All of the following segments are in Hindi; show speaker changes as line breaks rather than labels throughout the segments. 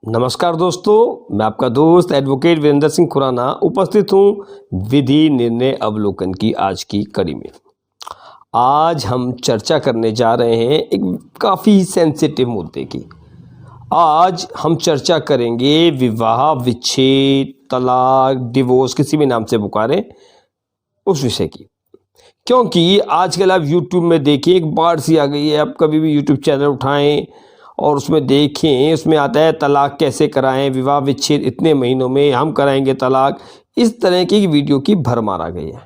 नमस्कार दोस्तों, मैं आपका दोस्त एडवोकेट वीरेंद्र सिंह खुराना उपस्थित हूँ विधि निर्णय अवलोकन की आज की कड़ी में। आज हम चर्चा करने जा रहे हैं एक काफ़ी सेंसिटिव मुद्दे की। आज हम चर्चा करेंगे विवाह, विच्छेद, तलाक, डिवोर्स, किसी भी नाम से पुकारें उस विषय की। क्योंकि आजकल आप यूट्यूब में देखिए एक बाढ़ सी आ गई है। आप कभी भी यूट्यूब चैनल उठाएं और उसमें देखें, उसमें आता है तलाक कैसे कराएं, विवाह विच्छेद इतने महीनों में हम कराएंगे तलाक। इस तरह की वीडियो की भरमार आ गई है,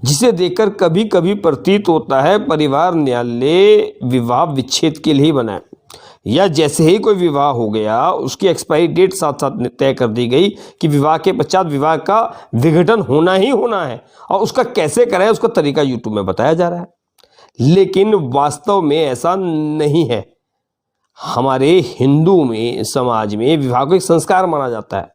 जिसे देखकर कभी कभी प्रतीत होता है परिवार न्यायालय विवाह विच्छेद के लिए ही बना है, या जैसे ही कोई विवाह हो गया उसकी एक्सपायरी डेट साथ साथ तय कर दी गई कि विवाह के पश्चात विवाह का विघटन होना ही होना है, और उसका कैसे कराएं उसका तरीका यूट्यूब में बताया जा रहा है। लेकिन वास्तव में ऐसा नहीं है। हमारे हिंदू में समाज में विवाह को एक संस्कार माना जाता है,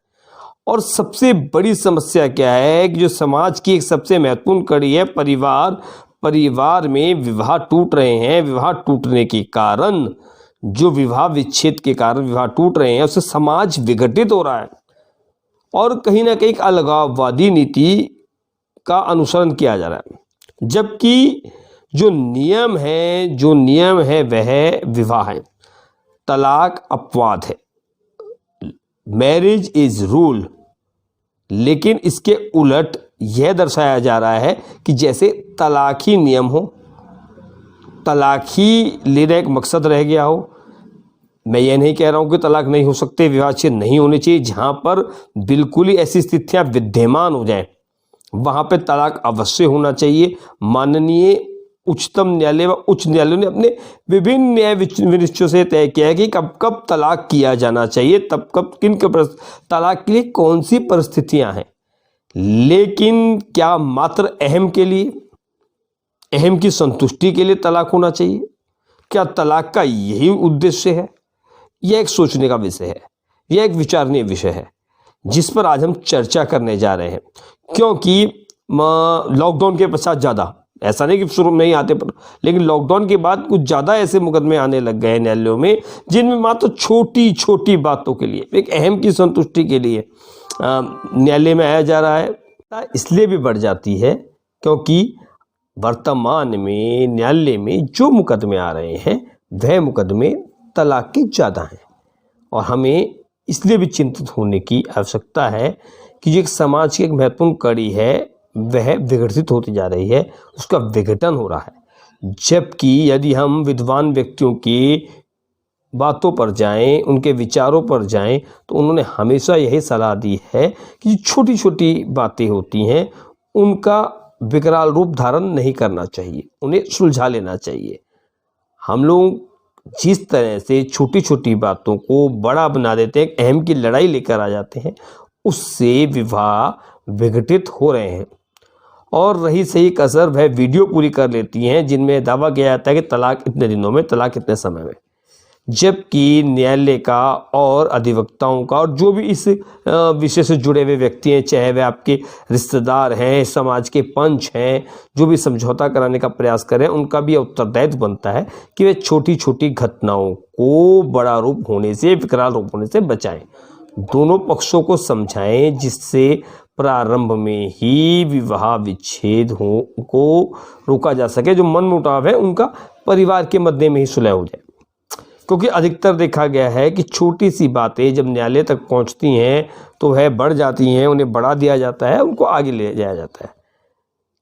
और सबसे बड़ी समस्या क्या है कि जो समाज की एक सबसे महत्वपूर्ण कड़ी है परिवार में विवाह टूट रहे हैं। विवाह टूटने के कारण, जो विवाह विच्छेद के कारण विवाह टूट रहे हैं, उससे समाज विघटित हो रहा है और कहीं ना कहीं अलगाववादी नीति का अनुसरण किया जा रहा है। जबकि जो नियम है वह विवाह है, तलाक अपवाद है, मैरिज इज रूल। लेकिन इसके उलट यह दर्शाया जा रहा है कि जैसे तलाक ही नियम हो, तलाक ही लेना एक मकसद रह गया हो। मैं ये नहीं कह रहा हूं कि तलाक नहीं हो सकते, विवाह विच्छेद नहीं होने चाहिए। जहां पर बिल्कुल ही ऐसी स्थितियां विद्यमान हो जाए वहां पे तलाक अवश्य होना चाहिए। माननीय उच्चतम न्यायालय व उच्च न्यायालयों ने अपने विभिन्न न्याय विनिश्चयों से तय किया है कि कब कब तलाक किया जाना चाहिए, तब कब तलाक के लिए कौन सी परिस्थितियां हैं। लेकिन क्या मात्र अहम के लिए, अहम की संतुष्टि के लिए तलाक होना चाहिए? क्या तलाक का यही उद्देश्य है? यह एक सोचने का विषय है, यह एक विचारणीय विषय है जिस पर आज हम चर्चा करने जा रहे हैं। क्योंकि लॉकडाउन के पश्चात ज़्यादा, ऐसा नहीं कि शुरू में नहीं आते पर, लेकिन लॉकडाउन के बाद कुछ ज़्यादा ऐसे मुकदमे आने लग गए न्यायालयों में जिनमें मात्र छोटी छोटी बातों के लिए, एक अहम की संतुष्टि के लिए न्यायालय में आया जा रहा है। इसलिए भी बढ़ जाती है क्योंकि वर्तमान में न्यायालय में जो मुकदमे आ रहे हैं वह मुकदमे तलाक के ज़्यादा हैं, और हमें इसलिए भी चिंतित होने की आवश्यकता है कि जो एक समाज की एक महत्वपूर्ण कड़ी है वह विघटित होती जा रही है, उसका विघटन हो रहा है। जबकि यदि हम विद्वान व्यक्तियों की बातों पर जाएं, उनके विचारों पर जाएं, तो उन्होंने हमेशा यही सलाह दी है कि छोटी छोटी बातें होती हैं उनका विकराल रूप धारण नहीं करना चाहिए, उन्हें सुलझा लेना चाहिए। हम लोग जिस तरह से छोटी छोटी बातों को बड़ा बना देते हैं, अहम की लड़ाई लेकर आ जाते हैं, उससे विवाह विघटित हो रहे हैं। और रही सही कसर वह वीडियो पूरी कर लेती हैं जिनमें दावा किया जाता है कि तलाक इतने दिनों में, तलाक इतने समय में। जबकि न्यायालय का और अधिवक्ताओं का और जो भी इस विषय से जुड़े हुए व्यक्ति हैं, चाहे वे आपके रिश्तेदार हैं, समाज के पंच हैं, जो भी समझौता कराने का प्रयास करें, उनका भी उत्तरदायित्व बनता है कि वे छोटी छोटी घटनाओं को बड़ा रूप होने से, विकराल रूप होने से बचाएं। दोनों पक्षों को समझाएं जिससे प्रारंभ में ही विवाह विच्छेद को रोका जा सके। जो मनमुटाव है उनका परिवार के मध्य में ही सुलह हो जाए। क्योंकि अधिकतर देखा गया है कि छोटी सी बातें जब न्यायालय तक पहुंचती हैं तो वह बढ़ जाती हैं, उन्हें बढ़ा दिया जाता है, उनको आगे ले जाया जाता है।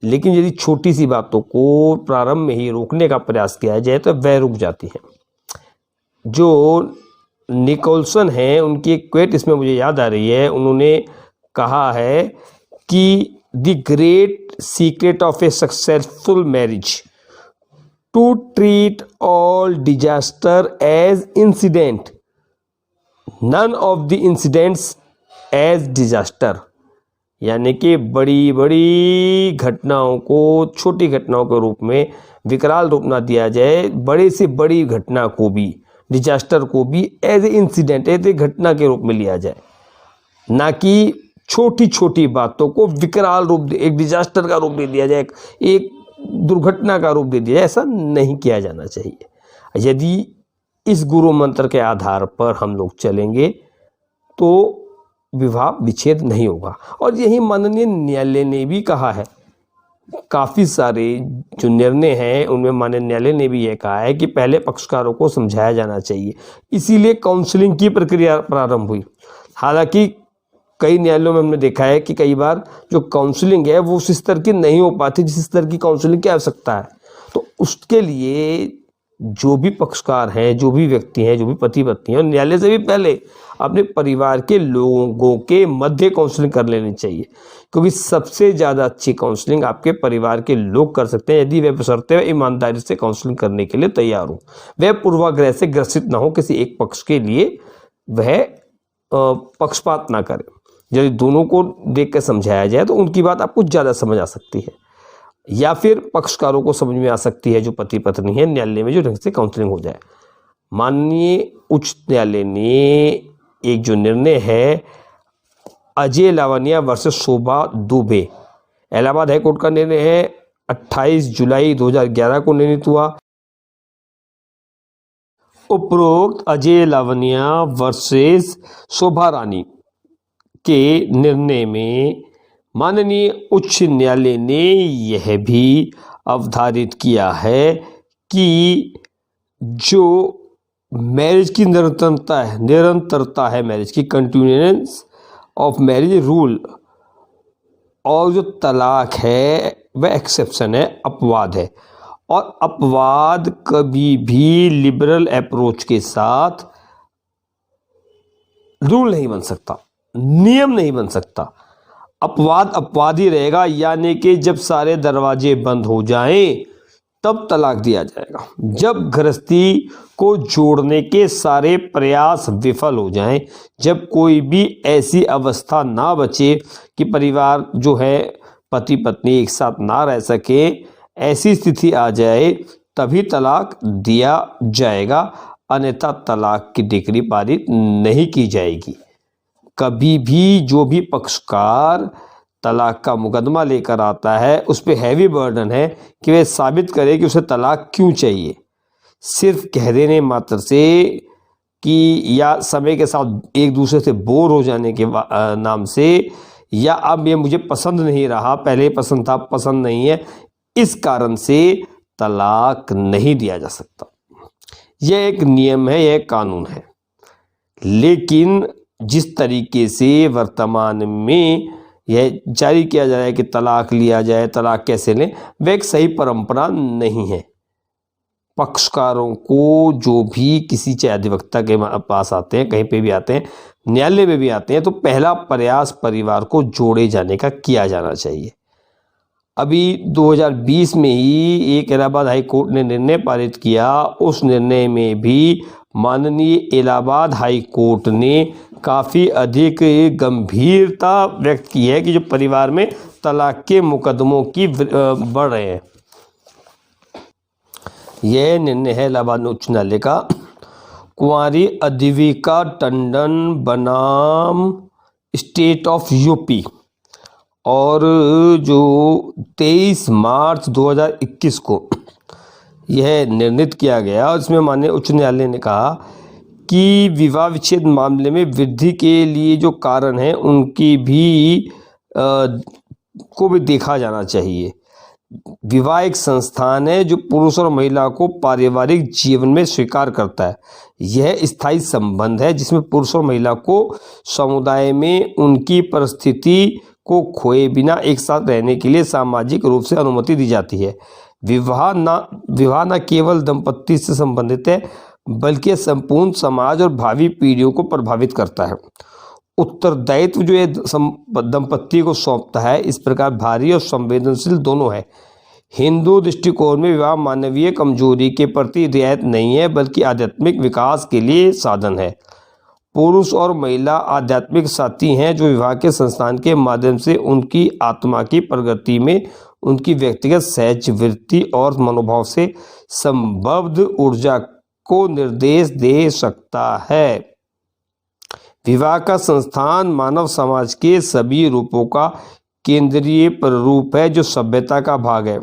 लेकिन यदि छोटी सी बातों को प्रारंभ में ही रोकने का प्रयास किया जाए तो वह रुक जाती हैं। जो निकोलसन हैं, उनकी एक क्वेट इसमें मुझे याद आ रही है। उन्होंने कहा है कि the great secret of a successful marriage to treat all disaster as incident, none of the incidents as disaster. यानी कि बड़ी बड़ी घटनाओं को छोटी घटनाओं के रूप में विकराल रूप ना दिया जाए, बड़े से बड़ी घटना को भी, डिजास्टर को भी as a incident, as a घटना के रूप में लिया जाए, ना कि छोटी छोटी बातों को विकराल रूप, एक डिजास्टर का रूप दे दिया जाए, एक दुर्घटना का रूप दे दिया जाए। ऐसा नहीं किया जाना चाहिए। यदि इस गुरु मंत्र के आधार पर हम लोग चलेंगे तो विवाह विच्छेद नहीं होगा। और यही माननीय न्यायालय ने भी कहा है। काफ़ी सारे जो निर्णय हैं उनमें माननीय न्यायालय ने भी यह कहा है कि पहले पक्षकारों को समझाया जाना चाहिए, इसीलिए काउंसलिंग की प्रक्रिया प्रारंभ हुई। हालांकि कई न्यायालयों में हमने देखा है कि कई बार जो काउंसलिंग है वो उस स्तर की नहीं हो पाती जिस स्तर की काउंसलिंग की आवश्यकता है। तो उसके लिए जो भी पक्षकार हैं, जो भी व्यक्ति हैं, जो भी पति पत्नी हैं, न्यायालय से भी पहले अपने परिवार के लोगों के मध्य काउंसलिंग कर लेनी चाहिए, क्योंकि सबसे ज़्यादा अच्छी काउंसलिंग आपके परिवार के लोग कर सकते हैं यदि वे बशर्ते वे ईमानदारी से काउंसलिंग करने के लिए तैयार हो, वह पूर्वाग्रह से ग्रसित ना हो, किसी एक पक्ष के लिए वह पक्षपात ना करे। यदि दोनों को देख कर समझाया जाए तो उनकी बात आपको ज़्यादा समझ आ सकती है, या फिर पक्षकारों को समझ में आ सकती है जो पति पत्नी है, न्यायालय में जो ढंग से काउंसलिंग हो जाए। माननीय उच्च न्यायालय ने एक जो निर्णय है अजय लावनिया वर्सेस शोभा दुबे, इलाहाबाद हाईकोर्ट का निर्णय है, 28 जुलाई 2011 को निर्णित हुआ। उपरोक्त अजय लावनिया वर्सेस शोभा रानी के निर्णय में माननीय उच्च न्यायालय ने यह भी अवधारित किया है कि जो मैरिज की निरंतरता है मैरिज की कंटिन्यूएंस ऑफ मैरिज रूल, और जो तलाक है वह एक्सेप्शन है, अपवाद है। और अपवाद कभी भी लिबरल अप्रोच के साथ रूल नहीं बन सकता, नियम नहीं बन सकता। अपवाद अपवाद ही रहेगा, यानी कि जब सारे दरवाजे बंद हो जाएं तब तलाक दिया जाएगा। जब गृहस्थी को जोड़ने के सारे प्रयास विफल हो जाएं, जब कोई भी ऐसी अवस्था ना बचे कि परिवार जो है पति पत्नी एक साथ ना रह सके, ऐसी स्थिति आ जाए तभी तलाक दिया जाएगा, अन्यथा तलाक की डिक्री पारित नहीं की जाएगी। कभी भी जो भी पक्षकार तलाक का मुकदमा लेकर आता है उस पर हैवी बर्डन है कि वह साबित करे कि उसे तलाक क्यों चाहिए। सिर्फ कह देने मात्र से कि या समय के साथ एक दूसरे से बोर हो जाने के नाम से, या अब ये मुझे पसंद नहीं रहा, पहले पसंद था पसंद नहीं है, इस कारण से तलाक नहीं दिया जा सकता। यह एक नियम है, यह कानून है। लेकिन जिस तरीके से वर्तमान में यह जारी किया जा रहा है कि तलाक लिया जाए, तलाक कैसे लें, वह एक सही परंपरा नहीं है। पक्षकारों को जो भी किसी चाहे अधिवक्ता के पास आते हैं, कहीं पे भी आते हैं, न्यायालय में भी आते हैं, तो पहला प्रयास परिवार को जोड़े जाने का किया जाना चाहिए। अभी 2020 में ही एक इलाहाबाद हाई कोर्ट ने निर्णय पारित किया। उस निर्णय में भी माननीय इलाहाबाद हाई कोर्ट ने काफ़ी अधिक गंभीरता व्यक्त की है कि जो परिवार में तलाक के मुकदमों की बढ़ रहे हैं। यह निर्णय है इलाहाबाद उच्च न्यायालय का। कुंवारी अद्विका टंडन बनाम स्टेट ऑफ यूपी, और जो 23 मार्च 2021 को यह निर्णित किया गया, और इसमें माननीय उच्च न्यायालय ने कहा कि विवाह विच्छेद मामले में वृद्धि के लिए जो कारण हैं उनकी भी को भी देखा जाना चाहिए। विवाह एक संस्थान है जो पुरुष और महिला को पारिवारिक जीवन में स्वीकार करता है। यह स्थायी संबंध है जिसमें पुरुष और महिला को समुदाय में उनकी परिस्थिति को खोए बिना एक साथ रहने के लिए सामाजिक रूप से अनुमति दी जाती है। विवाह न केवल दंपत्ति से संबंधित है बल्कि संपूर्ण समाज और भावी पीढ़ियों को प्रभावित करता है। उत्तरदायित्व जो ये दंपत्ति को सौंपता है इस प्रकार भारी और संवेदनशील दोनों है। हिंदू दृष्टिकोण में विवाह मानवीय कमजोरी के प्रति रियायत नहीं है बल्कि आध्यात्मिक विकास के लिए साधन है। पुरुष और महिला आध्यात्मिक साथी हैं जो विवाह के संस्थान के माध्यम से उनकी आत्मा की प्रगति में उनकी व्यक्तिगत सहज वृत्ति और मनोभाव से संबद्ध ऊर्जा को निर्देश दे सकता है। विवाह का संस्थान मानव समाज के सभी रूपों का केंद्रीय प्ररूप है जो सभ्यता का भाग है।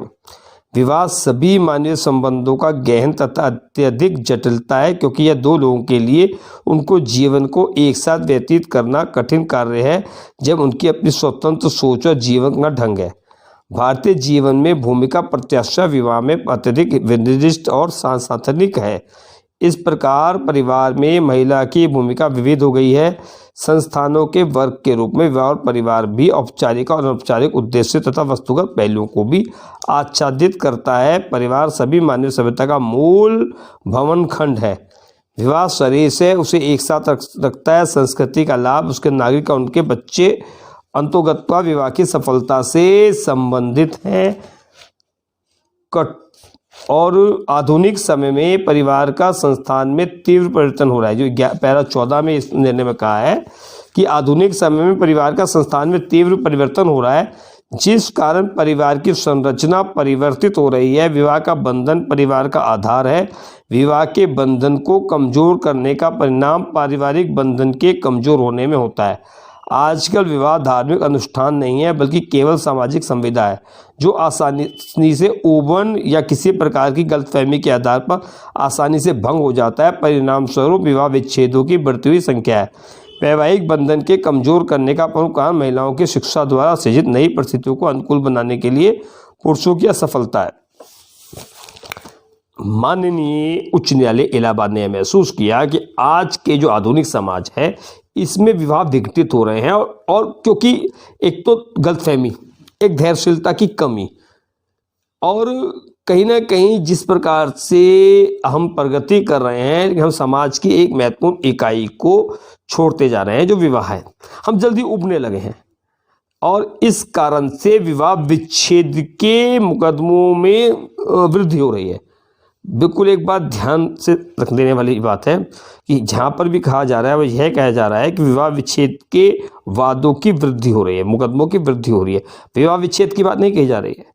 विवाह सभी मानवीय संबंधों का गहन तथा अत्यधिक जटिलता है, क्योंकि यह दो लोगों के लिए उनको जीवन को एक साथ व्यतीत करना कठिन कार्य है, जब उनकी अपनी स्वतंत्र सोच और जीवन का ढंग है। भारतीय जीवन में भूमिका प्रत्याशा विवाह में अत्यधिक विनिर्दिष्ट और सांसाधनिक है। इस प्रकार परिवार में महिला की भूमिका विविध हो गई है। संस्थानों के वर्ग के रूप में विवाह और परिवार भी औपचारिक और अनौपचारिक उद्देश्य तथा वस्तुगत पहलुओं को भी आच्छादित करता है। परिवार सभी मानव सभ्यता का मूल भवन खंड है। विवाह शरीर से उसे एक साथ रखता है। संस्कृति का लाभ उसके नागरिक और उनके बच्चे अंतोगत्वा विवाह की सफलता से संबंधित है। और आधुनिक समय में परिवार का संस्थान में तीव्र परिवर्तन हो रहा है। जो पैरा 14 में इस निर्णय में कहा है कि आधुनिक समय में परिवार का संस्थान में तीव्र परिवर्तन हो रहा है, जिस कारण परिवार की संरचना परिवर्तित हो रही है। विवाह का बंधन परिवार का आधार है। विवाह के बंधन को कमजोर करने का परिणाम पारिवारिक बंधन के कमजोर होने में होता है। आजकल विवाह धार्मिक अनुष्ठान नहीं है, बल्कि केवल सामाजिक संविदा है, जो आसानी से ओवन या किसी प्रकार की गलतफहमी के आधार पर आसानी से भंग हो जाता है। परिणाम स्वरूप विवाह विच्छेदों की बढ़ती हुई संख्या है। वैवाहिक बंधन के कमजोर करने का प्रमुख कारण महिलाओं की शिक्षा द्वारा सृजित नई परिस्थितियों को अनुकूल बनाने के लिए पुरुषों की असफलता है। माननीय उच्च न्यायालय इलाहाबाद ने महसूस किया कि आज के जो आधुनिक समाज है इसमें विवाह विघटित हो रहे हैं, और क्योंकि एक तो गलतफहमी, एक धैर्यशीलता की कमी, और कहीं ना कहीं जिस प्रकार से हम प्रगति कर रहे हैं हम समाज की एक महत्वपूर्ण इकाई को छोड़ते जा रहे हैं, जो विवाह है। हम जल्दी उबने लगे हैं, और इस कारण से विवाह विच्छेद के मुकदमों में वृद्धि हो रही है। बिल्कुल एक बात ध्यान से रख देने वाली बात है कि जहाँ पर भी कहा जा रहा है वह यह कहा जा रहा है कि विवाह विच्छेद के वादों की वृद्धि हो रही है, मुकदमों की वृद्धि हो रही है। विवाह विच्छेद की बात नहीं कही जा रही है।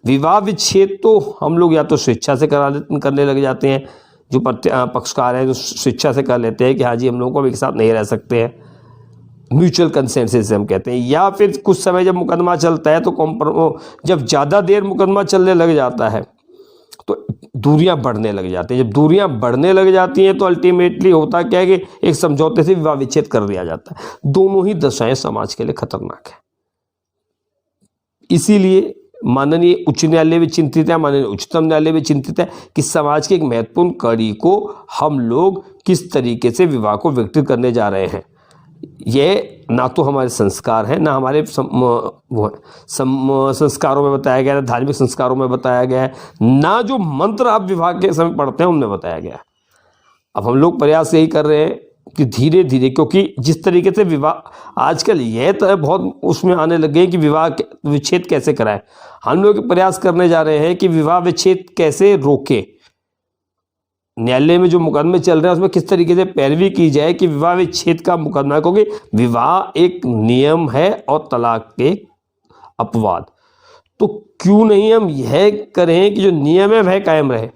विवाह विच्छेद तो हम लोग या तो स्वेच्छा से करने लग जाते हैं, जो पक्षकार हैं जो स्वेच्छा से कर लेते हैं कि हाँ जी हम लोगों को एक साथ नहीं रह सकते हैं, म्यूचुअल कंसेंसस हम कहते हैं। या फिर कुछ समय जब मुकदमा चलता है तो जब ज़्यादा देर मुकदमा चलने लग जाता है तो दूरियां बढ़ने लग जाती हैं। जब दूरियां बढ़ने लग जाती हैं तो अल्टीमेटली होता क्या है कि एक समझौते से विवाह विच्छेद कर दिया जाता है। दोनों ही दशाएं समाज के लिए खतरनाक है। इसीलिए माननीय उच्च न्यायालय भी चिंतित है, माननीय उच्चतम न्यायालय भी चिंतित है कि समाज की एक महत्वपूर्ण कड़ी को हम लोग किस तरीके से विवाह को विकसित करने जा रहे हैं। ये ना तो हमारे संस्कार हैं, ना हमारे संस्कारों में बताया गया है, धार्मिक संस्कारों में बताया गया है, ना जो मंत्र आप विवाह के समय पढ़ते हैं उनमें बताया गया है। अब हम लोग प्रयास यही कर रहे हैं कि धीरे धीरे, क्योंकि जिस तरीके से विवाह आजकल यह तो बहुत उसमें आने लगे कि विवाह विच्छेद कैसे कराएं, हम लोग प्रयास करने जा रहे हैं कि विवाह विच्छेद कैसे रोके। न्यायालय में जो मुकदमे चल रहे हैं उसमें किस तरीके से पैरवी की जाए कि विवाह विच्छेद का मुकदमा, क्योंकि विवाह एक नियम है और तलाक एक अपवाद। तो क्यों नहीं हम यह करें कि जो नियम है वह कायम रहे,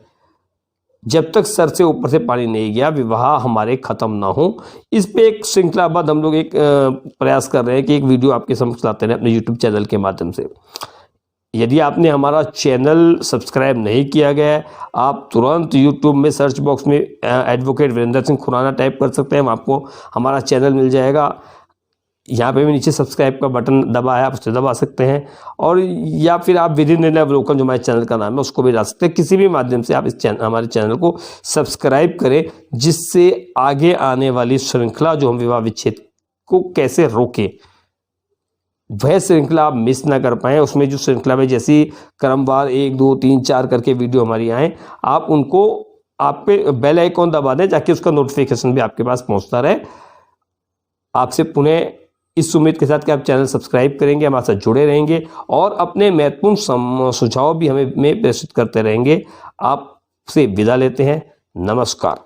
जब तक सर से ऊपर से पानी नहीं गया विवाह हमारे खत्म ना हो। इस पे एक श्रृंखलाबद्ध हम लोग एक प्रयास कर रहे हैं कि एक वीडियो आपके समक्ष लाते हैं अपने यूट्यूब चैनल के माध्यम से। यदि आपने हमारा चैनल सब्सक्राइब नहीं किया गया है, आप तुरंत यूट्यूब में सर्च बॉक्स में एडवोकेट वीरेंद्र सिंह खुराना टाइप कर सकते हैं, आपको हमारा चैनल मिल जाएगा। यहाँ पे भी नीचे सब्सक्राइब का बटन दबा है, आप उससे दबा सकते हैं, और या फिर आप विधि निर्णय अवलोकन जो हमारे चैनल का नाम है उसको भी डाल सकते हैं। किसी भी माध्यम से आप इस हमारे चैनल को सब्सक्राइब करें, जिससे आगे आने वाली श्रृंखला जो हम विवाह विच्छेद को कैसे रोकें वह श्रृंखला आप मिस ना कर पाएँ। उसमें जो श्रृंखला में जैसी क्रमवार 1, 2, 3, 4 करके वीडियो हमारी आए, आप उनको आप पे बेल आइकॉन दबा दें ताकि उसका नोटिफिकेशन भी आपके पास पहुंचता रहे। आपसे पुनः इस उम्मीद के साथ कि आप चैनल सब्सक्राइब करेंगे, हमारे साथ जुड़े रहेंगे और अपने महत्वपूर्ण सुझाव भी हमें प्रेषित करते रहेंगे। आपसे विदा लेते हैं। नमस्कार।